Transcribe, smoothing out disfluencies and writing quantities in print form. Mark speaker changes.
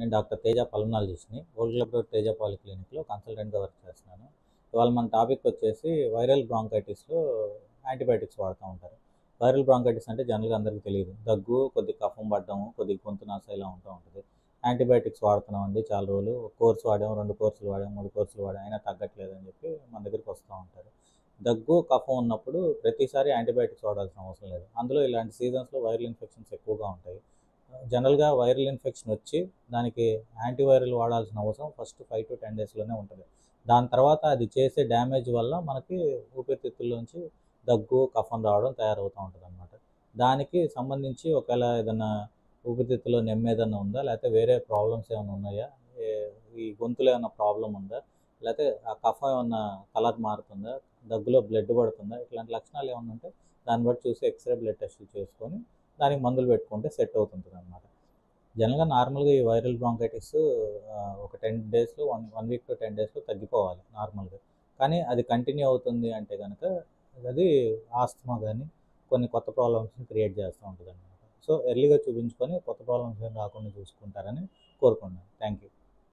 Speaker 1: నేను డాక్టర్ తేజ పల్మనాలజిస్ట్ని. Old club road Teja పాలిక్లినిక్‌లో కన్సల్టెంట్‌గా వర్క్ చేస్తున్నాను. ఇవాళ మన టాపిక్ వచ్చేసి వైరల్ బ్రాంకైటిస్‌లో యాంటీబయాటిక్స్ వాడుతూ ఉంటారు. వైరల్ బ్రాంకైటిస్ అంటే జనరల్‌గా అందరికీ తెలియదు. దగ్గు, కొద్దిగా కఫం పడడం, కొద్దిగా గొంతు నాస ఇలా ఉంటూ ఉంటుంది. యాంటీబయాటిక్స్ వాడుతున్నామండి చాలా రోజులు. ఒక కోర్స్ వాడాం, 2 కోర్సులు వాడాం, 3 కోర్సులు వాడాం, అయినా తగ్గట్లేదని చెప్పి మన దగ్గరికి వస్తూ ఉంటారు. దగ్గు, కఫం ఉన్నప్పుడు ప్రతిసారి యాంటీబయాటిక్స్ వాడాల్సిన అవసరం లేదు. అందులో ఇలాంటి సీజన్స్‌లో వైరల్ ఇన్ఫెక్షన్స్ ఎక్కువగా ఉంటాయి. జనరల్‌గా వైరల్ ఇన్ఫెక్షన్ వచ్చి దానికి యాంటీవైరల్ వాడాల్సిన అవసరం ఫస్ట్ 5-10 డేస్‌లోనే ఉంటుంది. దాని తర్వాత అది చేసే డ్యామేజ్ వల్ల మనకి ఊపిరితిత్తుల్లోంచి దగ్గు, కఫం రావడం తయారవుతూ ఉంటుందన్నమాట. దానికి సంబంధించి ఒకవేళ ఏదన్నా ఊపిరితిత్తులో ఏదన్నా ఉందా? లేకపోతే వేరే ప్రాబ్లమ్స్ ఏమైనా ఉన్నాయా? ఏ ఈ గొంతులో ఏమన్నా ప్రాబ్లమ్ ఉందా? లేకపోతే ఆ కఫం ఏమన్నా కలర్ మారుతుందా? దగ్గులో బ్లడ్ పడుతుందా? ఇట్లాంటి లక్షణాలు ఏమన్నా ఉంటే దాన్ని బట్టి చూసి ఎక్స్‌రే, బ్లడ్ టెస్టులు చేసుకొని దానికి మందులు పెట్టుకుంటే సెట్ అవుతుంటుందన్నమాట. జనరల్‌గా నార్మల్‌గా ఈ వైరల్ బ్రాంకైటిస్ ఒక 10 డేస్‌లో 1 వీక్ టు 10 డేస్‌లో తగ్గిపోవాలి నార్మల్‌గా. కానీ అది కంటిన్యూ అవుతుంది అంటే గనక అది ఆస్తమా గానీ, కొన్ని కొత్త ప్రాబ్లమ్స్‌ని క్రియేట్ చేస్తూ ఉంటదనమాట. సో, ఎర్లీగా చూపించుకొని కొత్త ప్రాబ్లమ్స్ ఏం రాకుండా చూసుకుంటారని కోరుకుంటున్నాను. Thank you.